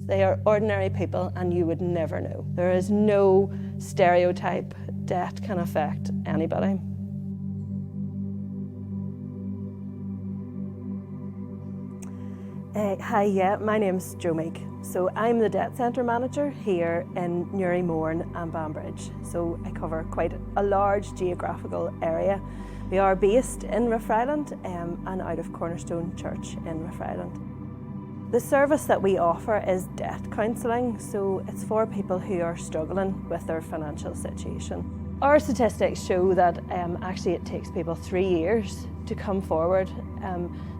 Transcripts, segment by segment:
They are ordinary people and you would never know. There is no stereotype debt can affect anybody. Hi, my name's Jo Meek. So I'm the Debt Centre Manager here in Newry, Mourne and Banbridge. So I cover quite a large geographical area. We are based in Riff Island and out of Cornerstone Church in Riff Island. The service that we offer is debt counselling, so it's for people who are struggling with their financial situation. Our statistics show that actually it takes people 3 years to come forward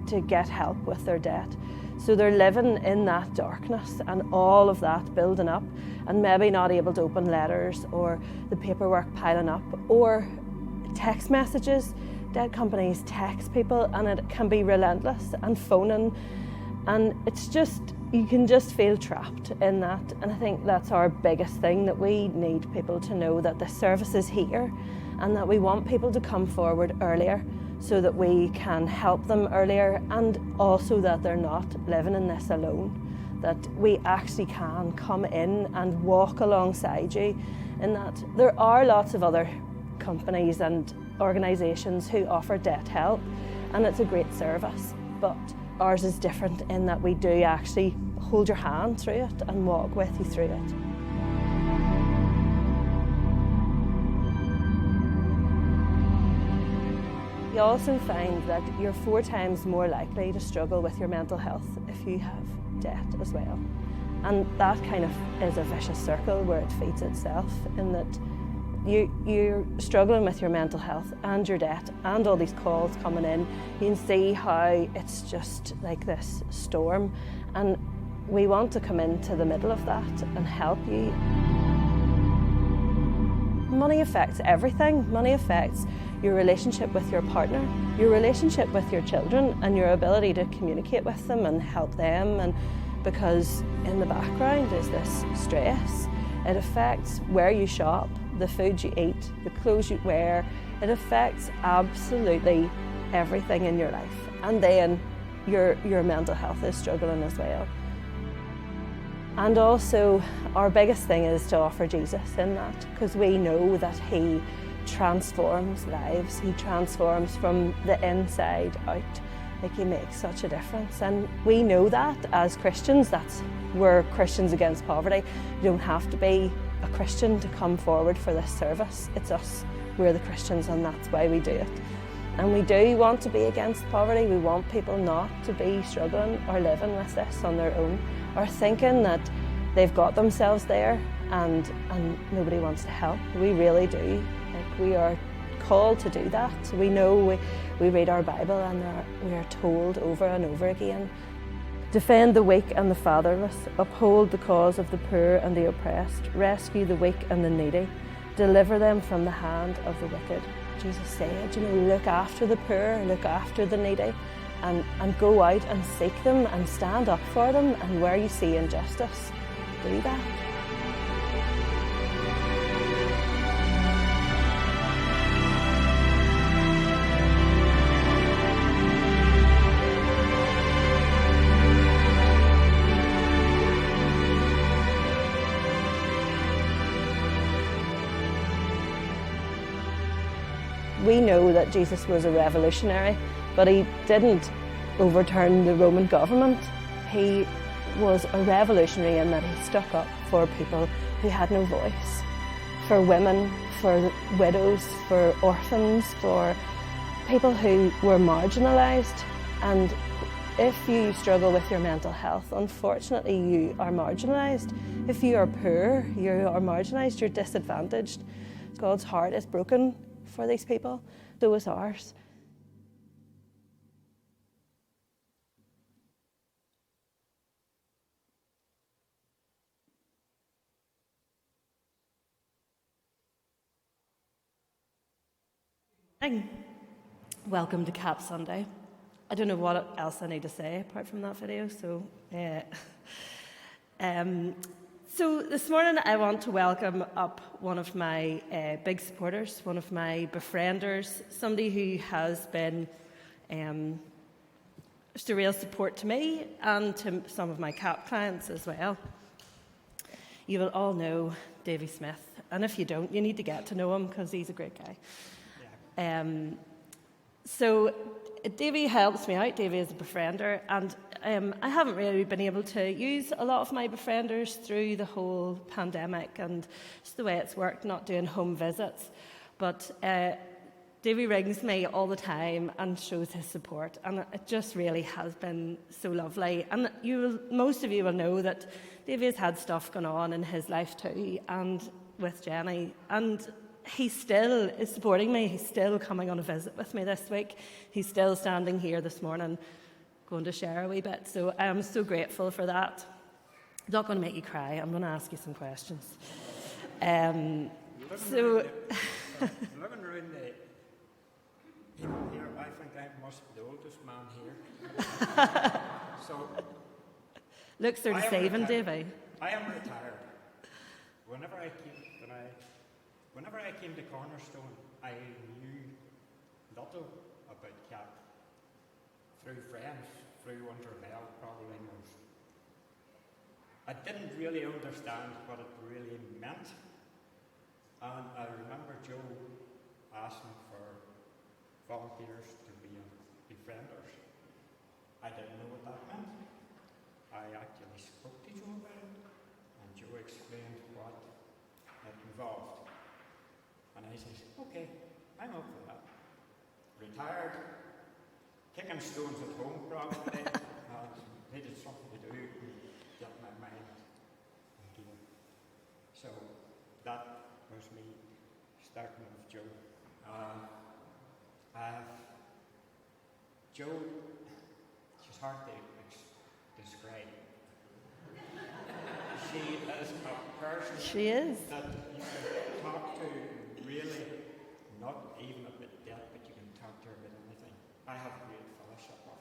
to get help with their debt. So they're living in that darkness and all of that building up and maybe not able to open letters or the paperwork piling up or text messages. Debt companies text people and it can be relentless and phoning, and it's just, you can just feel trapped in that. And I think that's our biggest thing, that we need people to know that the service is here and that we want people to come forward earlier so that we can help them earlier, and also that they're not living in this alone, that we actually can come in and walk alongside you in that. There are lots of other companies and organisations who offer debt help, and it's a great service, but ours is different in that we do actually hold your hand through it and walk with you through it. You also find that you're 4 times more likely to struggle with your mental health if you have debt as well. And that kind of is a vicious circle where it feeds itself, in that you're struggling with your mental health and your debt and all these calls coming in. You can see how it's just like this storm, and we want to come into the middle of that and help you. Money affects everything. Money affects your relationship with your partner, your relationship with your children, and your ability to communicate with them and help them. And because in the background is this stress, it affects where you shop, the food you eat, the clothes you wear. It affects absolutely everything in your life. And then your mental health is struggling as well. And also, our biggest thing is to offer Jesus in that, because we know that He transforms lives. He transforms from the inside out. Like, He makes such a difference. And we know that as Christians. We're Christians Against Poverty. You don't have to be a Christian to come forward for this service. It's us. We're the Christians, and that's why we do it. And we do want to be against poverty. We want people not to be struggling or living with this on their own, or thinking that they've got themselves there and nobody wants to help. We really do. Like, we are called to do that. We know, we read our Bible, and we are told over and over again, defend the weak and the fatherless, uphold the cause of the poor and the oppressed, rescue the weak and the needy, deliver them from the hand of the wicked. Jesus said, look after the poor, look after the needy, and go out and seek them and stand up for them, and where you see injustice, do that. We know that Jesus was a revolutionary, but He didn't overturn the Roman government. He was a revolutionary in that He stuck up for people who had no voice, for women, for widows, for orphans, for people who were marginalised. And if you struggle with your mental health, unfortunately you are marginalised. If you are poor, you are marginalised, you're disadvantaged. God's heart is broken for these people, so is ours. Welcome to CAP Sunday. I don't know what else I need to say apart from that video, so So this morning I want to welcome up one of my big supporters, one of my befrienders, somebody who has been just a real support to me and to some of my CAP clients as well. you will all know Davy Smith. And if you don't, you need to get to know him because he's a great guy. Yeah. So Davy helps me out. Davy is a befriender, and I haven't really been able to use a lot of my befrienders through the whole pandemic and just the way it's worked, not doing home visits. But Davy rings me all the time and shows his support, and it just really has been so lovely. And most of you will know that Davy has had stuff going on in his life too, and with Jenny, and he still is supporting me. He's still coming on a visit with me this week. He's still standing here this morning, going to share a wee bit. So I'm so grateful for that. I'm not going to make you cry. I'm going to ask you some questions. Looking around the people here, I think I must be the oldest man here. So looks are deceiving, Davy. I am retired. Whenever I came to Cornerstone, I knew little about CAP. Through friends, through Wintervale, probably most. I didn't really understand what it really meant. And I remember Joe asking for volunteers to be befrienders. I didn't know what that meant. I actually spoke to Joe about it, and Joe explained what it involved. And I said, okay, I'm up for that. Retired, kicking stones at home probably, needed something to do, get my mind again. So that was me starting with Joe. Joe, she's hard to describe. She is a person She is. that you can talk to really, not even a bit depth, but you can talk to her about anything. I have great fellowship with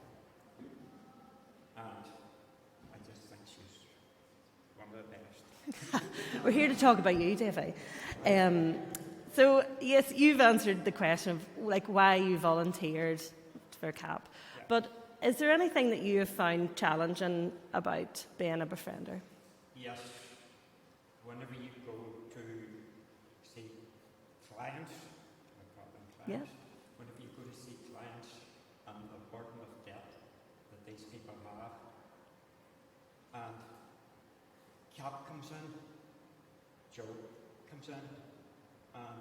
her. And I just think she's one of the best. We're here to talk about you, Davy. So, yes, you've answered the question of why you volunteered for CAP. Yeah. But is there anything that you have found challenging about being a befriender? Yes, whenever you go to see clients, I call them clients, whenever you go to see clients and the burden of debt that these people have, and CAP comes in, Joe comes in, and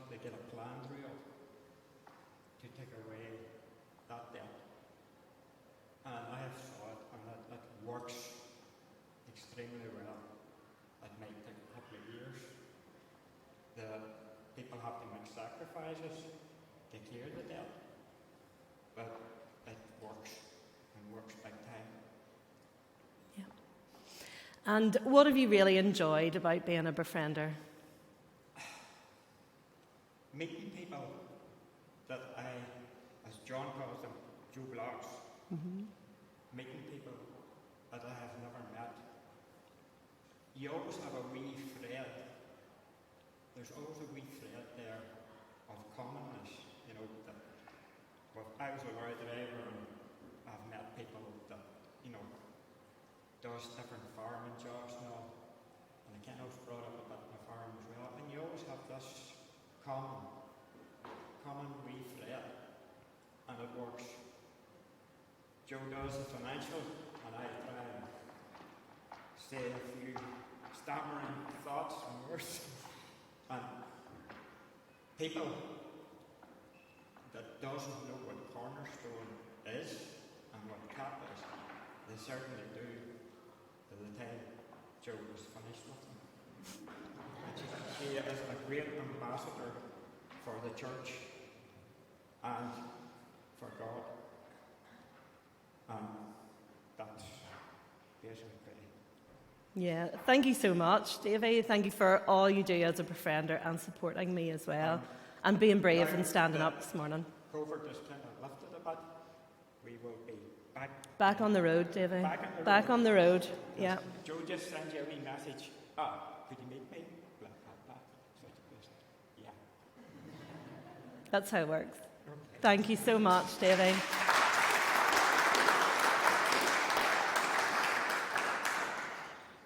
they get a plan through it to take away that debt. And I have saw it, and it works extremely well. It might take a couple of years. The people have to make sacrifices to clear the debt, but it works, and works big time. Yeah. And what have you really enjoyed about being a befriender? Meeting people that as John calls them, Joe Blocks. Meeting people that I have never met. You always have a wee thread. There's always a wee thread there of commonness. That I was a lorry driver, and I've met people that, does different farming jobs now. And I kind of was brought up a bit in the farm as well. And you always have this common wee thread, and it works. Joe does the financial, and I try and say a few stammering thoughts and words. And people that doesn't know what Cornerstone is and what CAP is, they certainly do by the time Joe was finished with them. She is a great ambassador for the church and for God. That's basically. Yeah, thank you so much, Davy. Thank you for all you do as a befriender and supporting me as well, and being brave and standing up this morning. COVID is kind of lifted a bit. We will be back on the road, Davy. Back on the road. Yeah. Joe just sent you a wee message. Could you meet me? Blah, blah, blah. Such a person. Yeah. That's how it works. Okay. Thank you so much, Davy.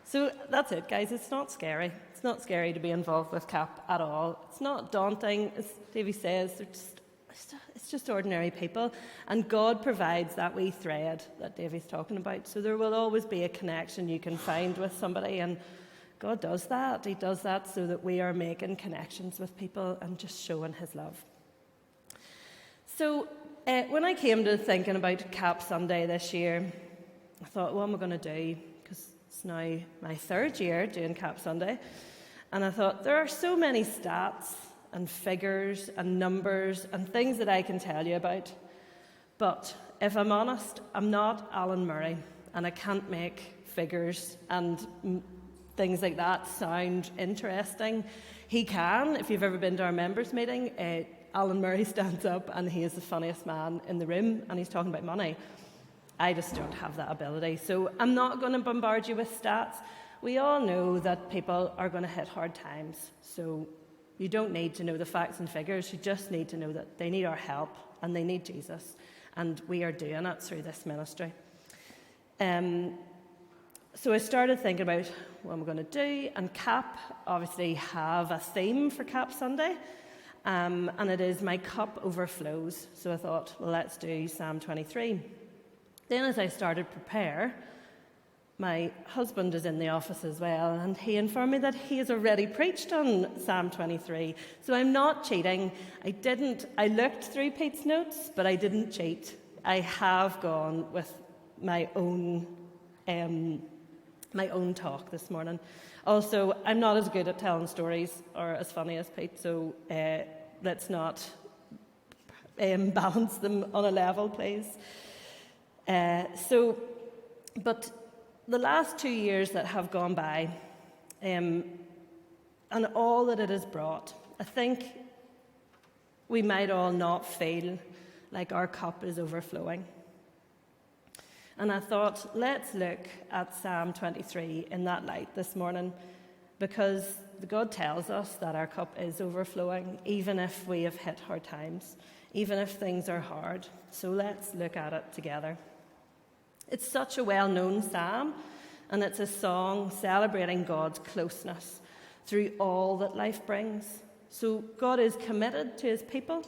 So that's it, guys. It's not scary. It's not scary to be involved with CAP at all. It's not daunting. As Davy says, it's just ordinary people. And God provides that wee thread that Davy's talking about. So there will always be a connection you can find with somebody. And God does that. He does that so that we are making connections with people and just showing his love. So when I came to thinking about CAP Sunday this year, I thought, what am I going to do? Because it's now my third year doing CAP Sunday. And I thought, there are so many stats and figures and numbers and things that I can tell you about. But if I'm honest, I'm not Alan Murray, and I can't make figures and things like that sound interesting. He can. If you've ever been to our members meeting, Alan Murray stands up and he is the funniest man in the room, and he's talking about money. I just don't have that ability. So I'm not going to bombard you with stats. We all know that people are going to hit hard times. So you don't need to know the facts and figures. You just need to know that they need our help and they need Jesus. And we are doing it through this ministry. So I started thinking about what I'm going to do. And CAP obviously have a theme for CAP Sunday. And it is My Cup Overflows. So I thought, well, let's do Psalm 23. Then as I started to prepare, my husband is in the office as well, and he informed me that he has already preached on Psalm 23. So I'm not cheating. I looked through Pete's notes, but I didn't cheat. I have gone with my own talk this morning. Also, I'm not as good at telling stories or as funny as Pete, so let's not balance them on a level, please. But the last 2 years that have gone by, and all that it has brought, I think we might all not feel like our cup is overflowing. And I thought, let's look at Psalm 23 in that light this morning, because God tells us that our cup is overflowing, even if we have hit hard times, even if things are hard. So let's look at it together. It's such a well-known psalm, and it's a song celebrating God's closeness through all that life brings. So God is committed to his people.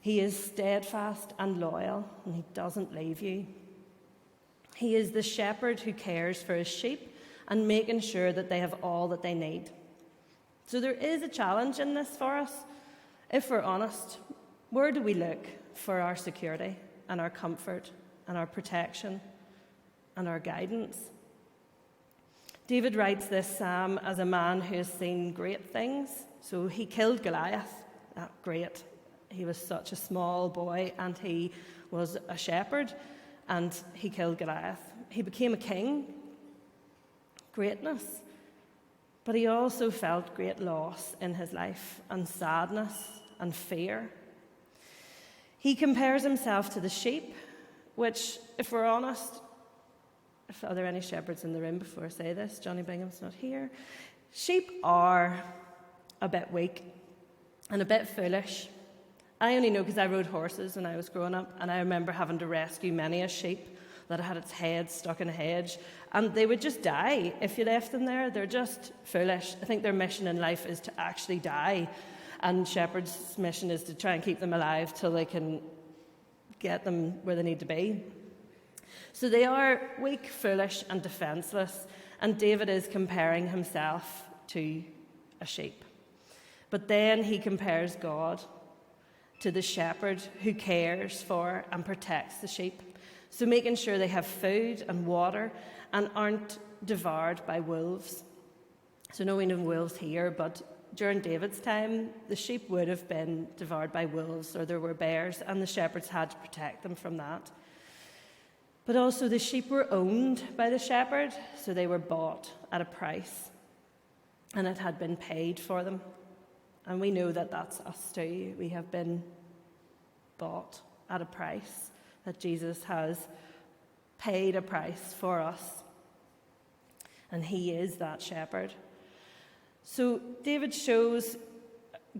He is steadfast and loyal, and he doesn't leave you. He is the shepherd who cares for his sheep and making sure that they have all that they need. So there is a challenge in this for us. If we're honest, where do we look for our security and our comfort and our protection and our guidance? David writes this psalm as a man who has seen great things. So he killed Goliath. Great. He was such a small boy, and he was a shepherd, and he killed Goliath. He became a king. Greatness. But he also felt great loss in his life, and sadness and fear. He compares himself to the sheep, which, if we're honest, are there any shepherds in the room before I say this? Johnny Bingham's not here. Sheep are a bit weak and a bit foolish. I only know because I rode horses when I was growing up, and I remember having to rescue many a sheep that had its head stuck in a hedge, and they would just die if you left them there. They're just foolish. I think their mission in life is to actually die, and shepherds' mission is to try and keep them alive till they can get them where they need to be. So they are weak, foolish, and defenseless, and David is comparing himself to a sheep. But then he compares God to the shepherd who cares for and protects the sheep. So making sure they have food and water and aren't devoured by wolves. So no, we know wolves here, but during David's time, the sheep would have been devoured by wolves, or there were bears, and the shepherds had to protect them from that. But also the sheep were owned by the shepherd, so they were bought at a price, and it had been paid for them. And we know that that's us too. We have been bought at a price, that Jesus has paid a price for us. And he is that shepherd. So David shows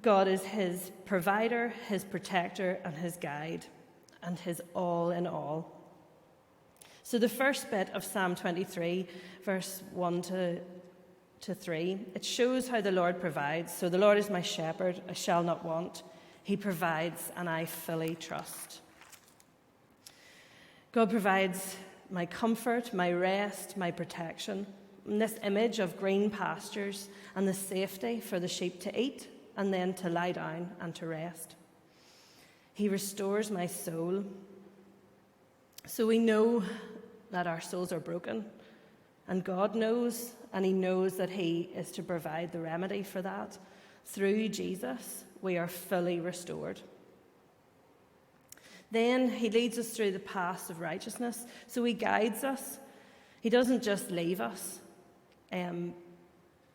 God is his provider, his protector, and his guide, and his all in all. So the first bit of Psalm 23, verse 1 to 3, it shows how the Lord provides. So the Lord is my shepherd, I shall not want. He provides, and I fully trust. God provides my comfort, my rest, my protection. And this image of green pastures and the safety for the sheep to eat and then to lie down and to rest. He restores my soul. So we know that our souls are broken, and God knows, and He knows that He is to provide the remedy for that. Through Jesus, we are fully restored. Then He leads us through the paths of righteousness, so He guides us. He doesn't just leave us.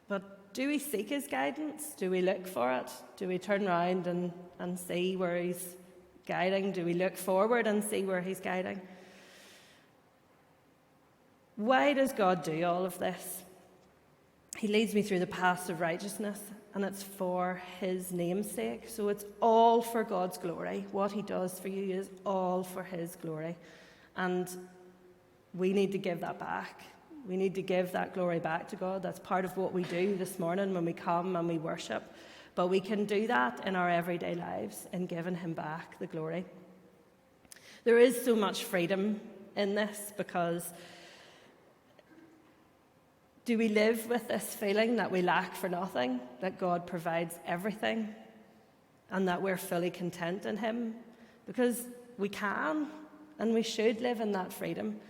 But do we seek His guidance? Do we look for it? Do we turn around and see where He's guiding? Do we look forward and see where He's guiding? Why does God do all of this? He leads me through the paths of righteousness, and it's for His name's sake. So it's all for God's glory. What He does for you is all for His glory. And we need to give that back. We need to give that glory back to God. That's part of what we do this morning when we come and we worship. But we can do that in our everyday lives in giving Him back the glory. There is so much freedom in this, because do we live with this feeling that we lack for nothing, that God provides everything, and that we're fully content in Him? Because we can and we should live in that freedom.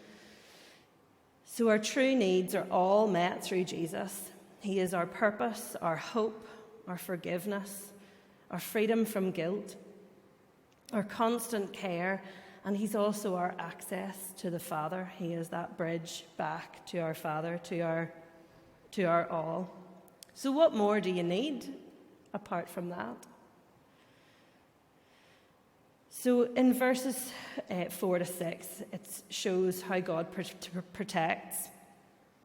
So our true needs are all met through Jesus. He is our purpose, our hope, our forgiveness, our freedom from guilt, our constant care, and He's also our access to the Father. He is that bridge back to our Father, to our all. So what more do you need apart from that? So in verses 4 to 6, it shows how God protects.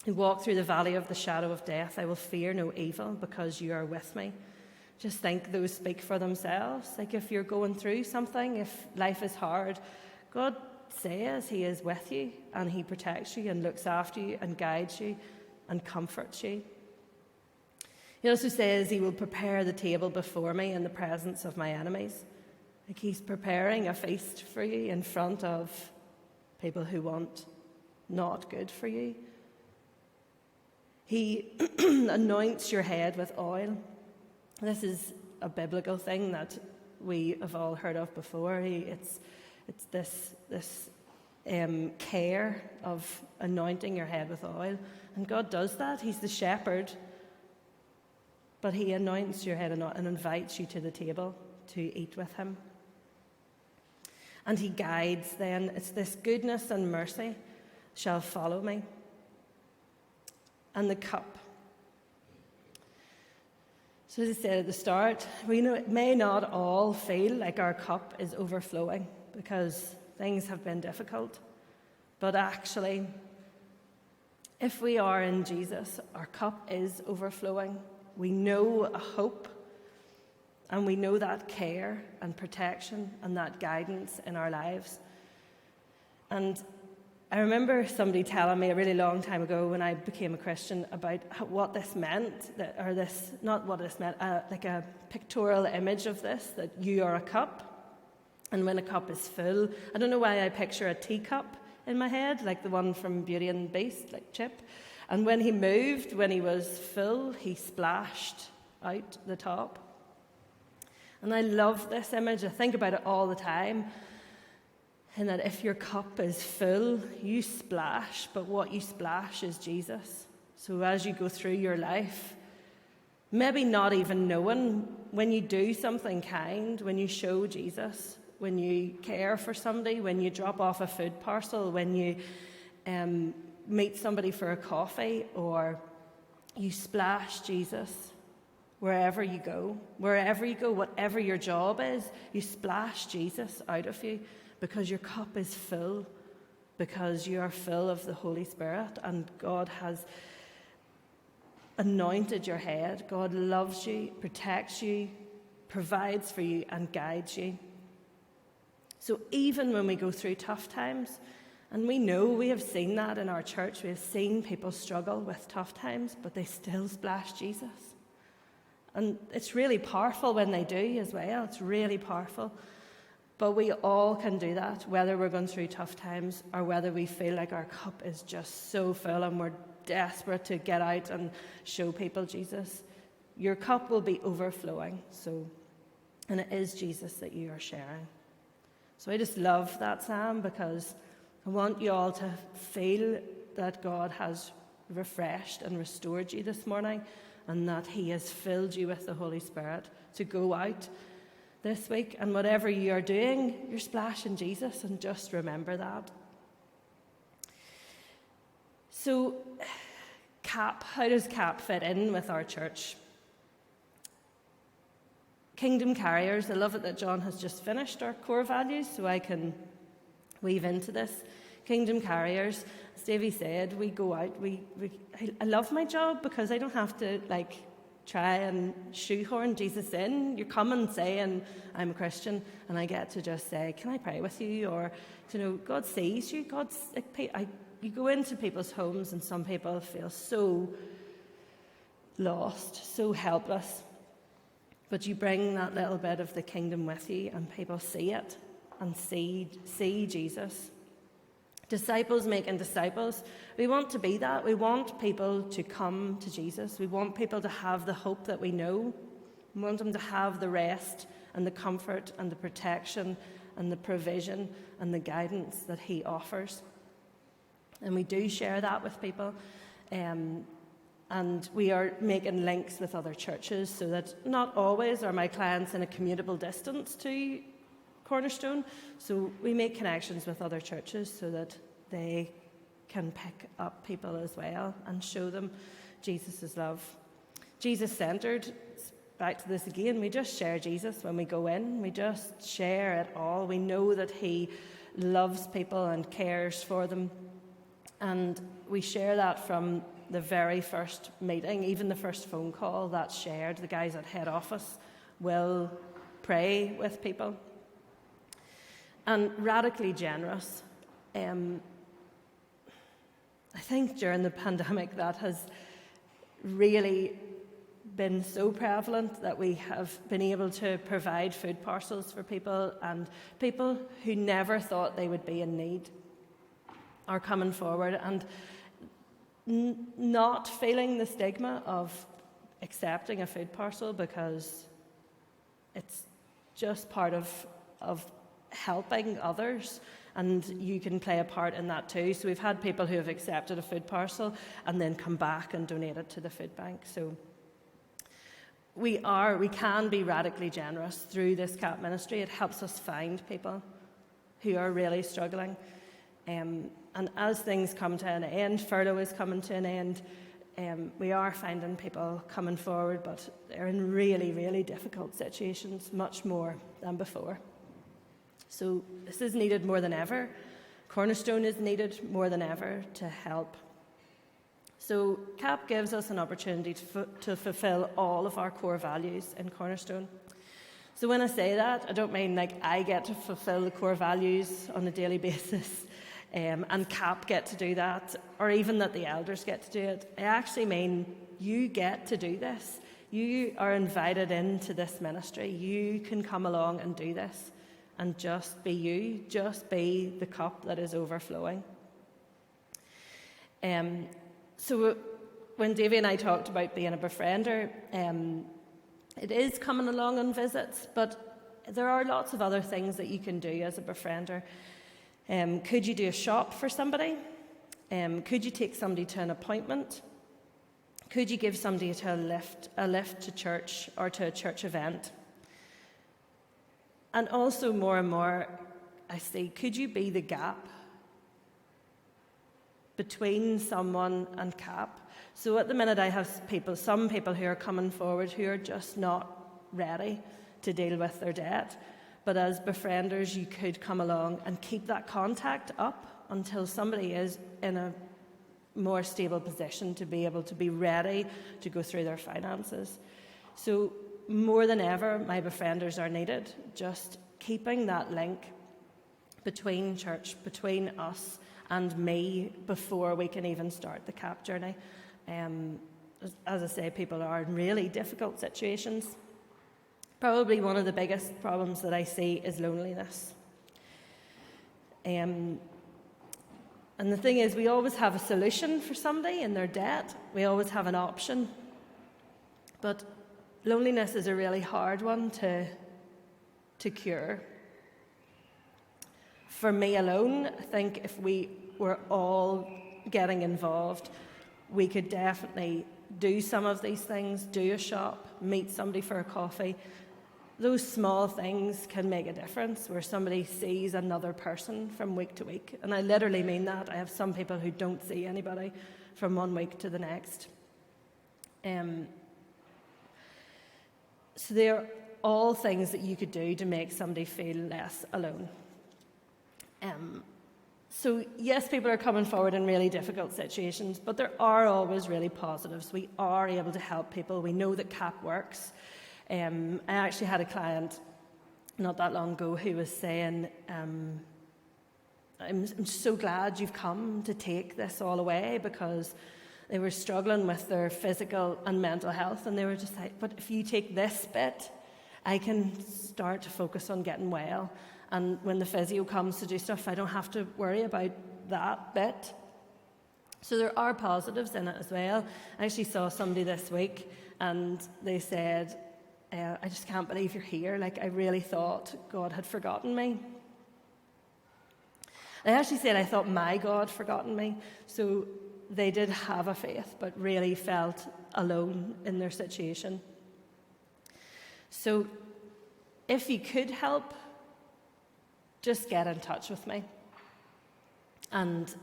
You walk through the valley of the shadow of death, I will fear no evil because you are with me. Just think those speak for themselves. Like if you're going through something, if life is hard, God says He is with you, and He protects you and looks after you and guides you and comforts you. He also says He will prepare the table before me in the presence of my enemies. Like He's preparing a feast for you in front of people who want not good for you. He anoints your head with oil. This is a biblical thing that we have all heard of before. It's this care of anointing your head with oil. And God does that. He's the shepherd. But He anoints your head and invites you to the table to eat with Him. And He guides then. It's this goodness and mercy shall follow me. And the cup. So as I said at the start, we know it may not all feel like our cup is overflowing because things have been difficult. But actually, if we are in Jesus, our cup is overflowing. We know a hope, and we know that care and protection and that guidance in our lives. And I remember somebody telling me a really long time ago when I became a Christian about what this meant, like a pictorial image of this, that you are a cup, and when a cup is full, I don't know why I picture a teacup in my head, like the one from Beauty and the Beast, like Chip. And when he moved, when he was full, he splashed out the top. And I love this image. I think about it all the time. And that if your cup is full, you splash, but what you splash is Jesus. So as you go through your life, maybe not even knowing, when you do something kind, when you show Jesus, when you care for somebody, when you drop off a food parcel, when you meet somebody for a coffee, or you splash Jesus wherever you go, whatever your job is, you splash Jesus out of you. Because your cup is full, because you are full of the Holy Spirit, and God has anointed your head. God loves you, protects you, provides for you, and guides you. So even when we go through tough times, And we know, we have seen that in our church. We have seen people struggle with tough times, but they still splash Jesus. And it's really powerful when they do as well. It's really powerful. But we all can do that, whether we're going through tough times or whether we feel like our cup is just so full and we're desperate to get out and show people Jesus. Your cup will be overflowing. And it is Jesus that you are sharing. So I just love that psalm because I want you all to feel that God has refreshed and restored you this morning, and that he has filled you with the Holy Spirit to go out this week. And whatever you are doing, you're splashing Jesus, and just remember that. So, CAP, how does CAP fit in with our church? Kingdom Carriers, I love it that John has just finished our core values, so I can weave into this. Kingdom Carriers, as Davey said, we go out. I love my job because I don't have to try and shoehorn Jesus in. You come and say, and I'm a Christian, and I get to just say, can I pray with you? Or, God sees you. You go into people's homes, and some people feel so lost, so helpless. But you bring that little bit of the kingdom with you, and people see it and see Jesus. Disciples making disciples. We want to be that. We want people to come to Jesus. We want people to have the hope that we know. We want them to have the rest and the comfort and the protection and the provision and the guidance that he offers. And we do share that with people. And we are making links with other churches so that not always are my clients in a commutable distance to Cornerstone. So we make connections with other churches so that they can pick up people as well and show them Jesus' love. Jesus-centered, back to this again, we just share Jesus when we go in. We just share it all. We know that he loves people and cares for them. And we share that from the very first meeting, even the first phone call that's shared. The guys at head office will pray with people. And radically generous. I think during the pandemic that has really been so prevalent that we have been able to provide food parcels for people, and people who never thought they would be in need are coming forward and not feeling the stigma of accepting a food parcel because it's just part of helping others, and you can play a part in that too. So we've had people who have accepted a food parcel and then come back and donate it to the food bank. So we can be radically generous through this CAP ministry. It helps us find people who are really struggling. And as things come to an end, furlough is coming to an end, we are finding people coming forward, but they're in really, really difficult situations, much more than before. So this is needed more than ever. Cornerstone is needed more than ever to help. So CAP gives us an opportunity to fulfill all of our core values in Cornerstone. So when I say that, I don't mean I get to fulfill the core values on a daily basis and CAP get to do that, or even that the elders get to do it. I actually mean you get to do this. You are invited into this ministry. You can come along and do this. And just be you, just be the cup that is overflowing. So when Davey and I talked about being a befriender, it is coming along on visits, but there are lots of other things that you can do as a befriender. Could you do a shop for somebody? Could you take somebody to an appointment? Could you give somebody a lift to church or to a church event? And also more and more, I see, could you be the gap between someone and CAP? So at the minute I have some people who are coming forward who are just not ready to deal with their debt. But as befrienders, you could come along and keep that contact up until somebody is in a more stable position to be able to be ready to go through their finances. So more than ever, my befrienders are needed, just keeping that link between church, between us and me before we can even start the CAP journey. As I say, people are in really difficult situations. Probably one of the biggest problems that I see is loneliness. And the thing is, we always have a solution for somebody in their debt. We always have an option. But loneliness is a really hard one to cure. For me alone, I think if we were all getting involved, we could definitely do some of these things, do a shop, meet somebody for a coffee. Those small things can make a difference where somebody sees another person from week to week. And I literally mean that. I have some people who don't see anybody from one week to the next. So they're all things that you could do to make somebody feel less alone. So yes, people are coming forward in really difficult situations, but there are always really positives. We are able to help people. We know that CAP works. I actually had a client not that long ago who was saying, I'm so glad you've come to take this all away, because they were struggling with their physical and mental health, and they were just like, but if you take this bit, I can start to focus on getting well. And when the physio comes to do stuff, I don't have to worry about that bit. So there are positives in it as well. I actually saw somebody this week, and they said, I just can't believe you're here. Like, I really thought God had forgotten me. They actually said, I thought my God forgotten me. So they did have a faith, but really felt alone in their situation. So if you could help, just get in touch with me, and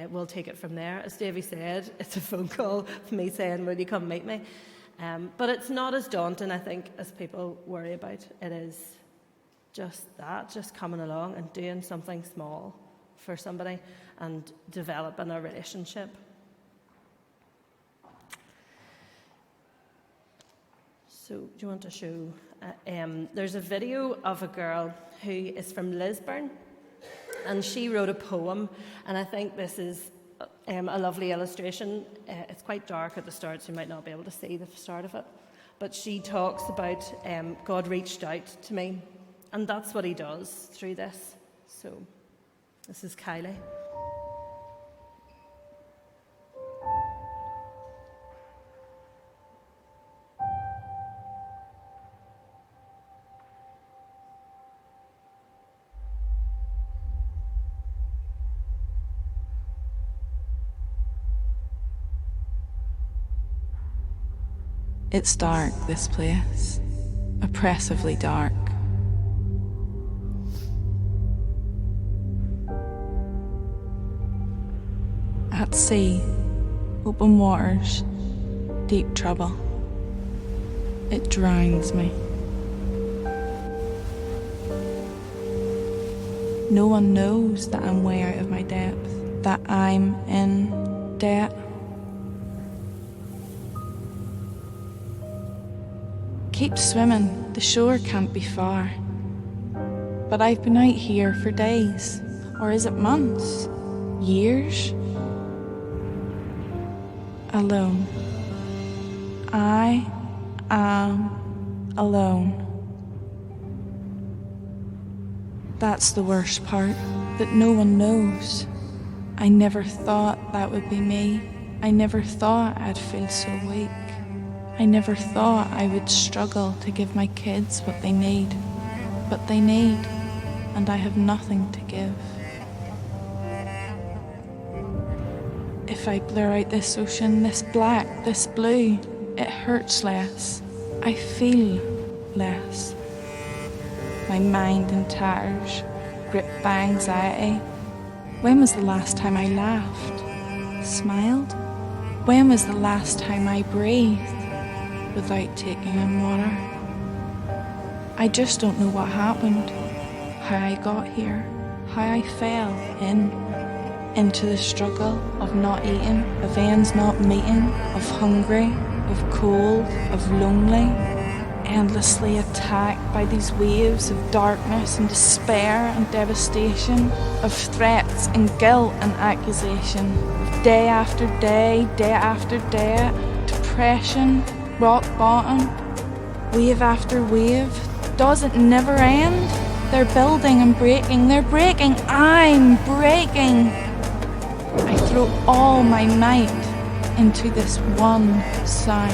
we'll take it from there. As Davy said, it's a phone call for me saying, will you come meet me? But it's not as daunting, I think, as people worry about. It is just that, just coming along and doing something small for somebody and developing a relationship. So do you want to show? There's a video of a girl who is from Lisburn, and she wrote a poem, and I think this is a lovely illustration. It's quite dark at the start, so you might not be able to see the start of it, but she talks about God reached out to me, and that's what he does through this. So this is Kylie. It's dark, this place, oppressively dark. At sea, open waters, deep trouble. It drowns me. No one knows that I'm way out of my depth, that I'm in debt. Keep swimming, the shore can't be far. But I've been out here for days, or is it months, years? Alone. I am alone. That's the worst part, that no one knows. I never thought that would be me. I never thought I'd feel so weak. I never thought I would struggle to give my kids what they need. But they need, and I have nothing to give. If I blur out this ocean, this black, this blue, it hurts less. I feel less. My mind in tatters, gripped by anxiety. When was the last time I laughed? Smiled? When was the last time I breathed without taking in water? I just don't know what happened, how I got here, how I fell into the struggle of not eating, of ends not meeting, of hungry, of cold, of lonely. endlessly attacked by these waves of darkness and despair and devastation, of threats and guilt and accusation, of day after day after day, depression, rock bottom, wave after wave. Does it never end? They're building and breaking, they're breaking, I'm breaking. I throw all my might into this one sound.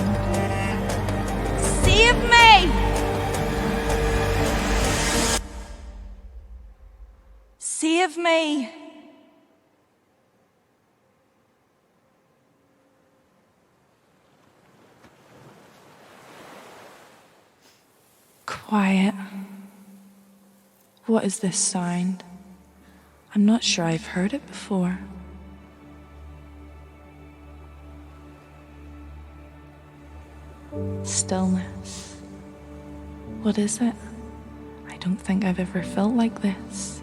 Save me! Save me! Quiet. What is this sound? I'm not sure I've heard it before. Stillness. What is it? I don't think I've ever felt like this.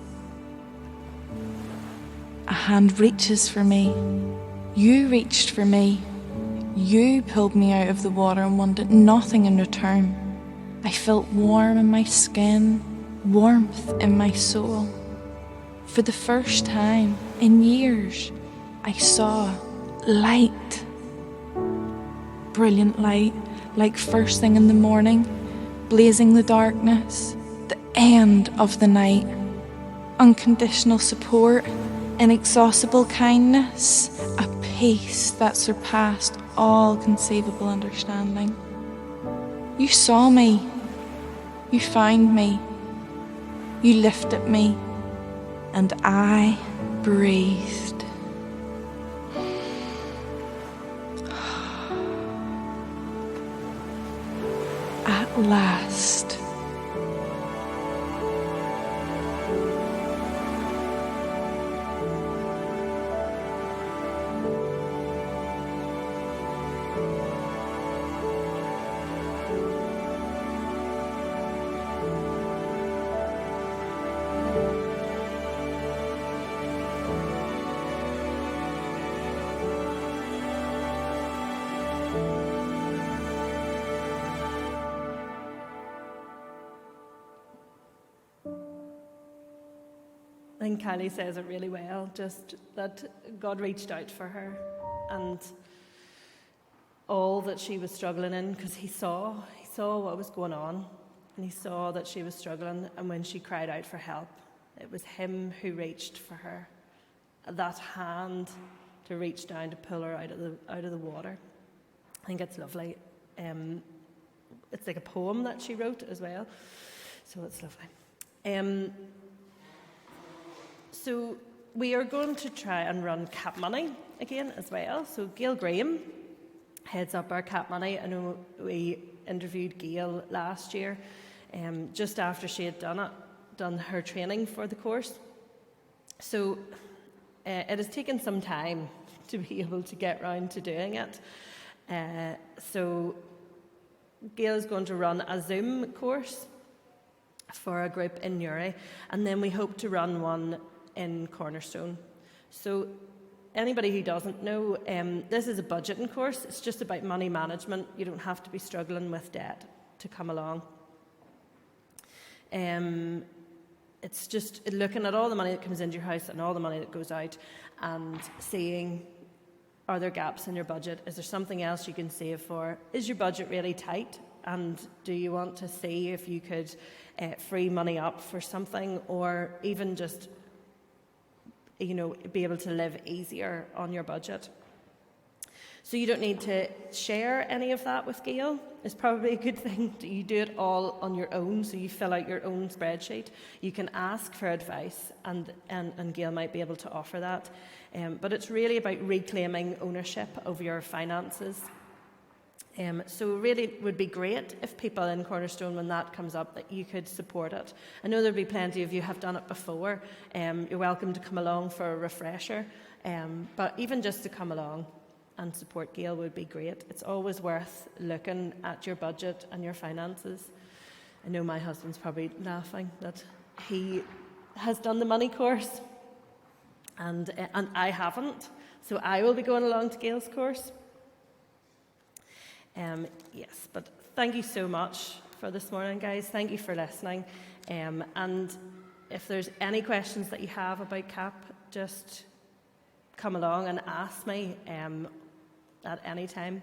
A hand reaches for me. You reached for me. You pulled me out of the water and wanted nothing in return. I felt warm in my skin, warmth in my soul. For the first time in years, I saw light. Brilliant light, like first thing in the morning, blazing the darkness, the end of the night. Unconditional support, inexhaustible kindness, a peace that surpassed all conceivable understanding. You saw me. You found me. You lifted me. And I breathed. At last. I think Kylie says it really well, just that God reached out for her and all that she was struggling in, because he saw what was going on, and he saw that she was struggling, and when she cried out for help, it was him who reached for her, that hand to reach down to pull her out of the water. I think it's lovely. It's like a poem that she wrote as well, so it's lovely. So we are going to try and run Cap Money again as well. So Gail Graham heads up our Cap Money. I know we interviewed Gail last year, just after she had done her training for the course. So it has taken some time to be able to get round to doing it. So Gail is going to run a Zoom course for a group in Newry, and then we hope to run one in Cornerstone. So anybody who doesn't know, this is a budgeting course. It's just about money management. You don't have to be struggling with debt to come along. It's just looking at all the money that comes into your house and all the money that goes out, and seeing, are there gaps in your budget? Is there something else you can save for? Is your budget really tight? And do you want to see if you could free money up for something, or even just be able to live easier on your budget? So you don't need to share any of that with Gail. It's probably a good thing that you do it all on your own, so you fill out your own spreadsheet. You can ask for advice, and Gail might be able to offer that. But it's really about reclaiming ownership of your finances. So really it would be great if people in Cornerstone, when that comes up, that you could support it. I know there'll be plenty of you who have done it before. You're welcome to come along for a refresher. But even just to come along and support Gail would be great. It's always worth looking at your budget and your finances. I know my husband's probably laughing that he has done the money course and I haven't. So I will be going along to Gail's course. Yes, but thank you so much for this morning, guys. Thank you for listening. And if there's any questions that you have about CAP, just come along and ask me at any time.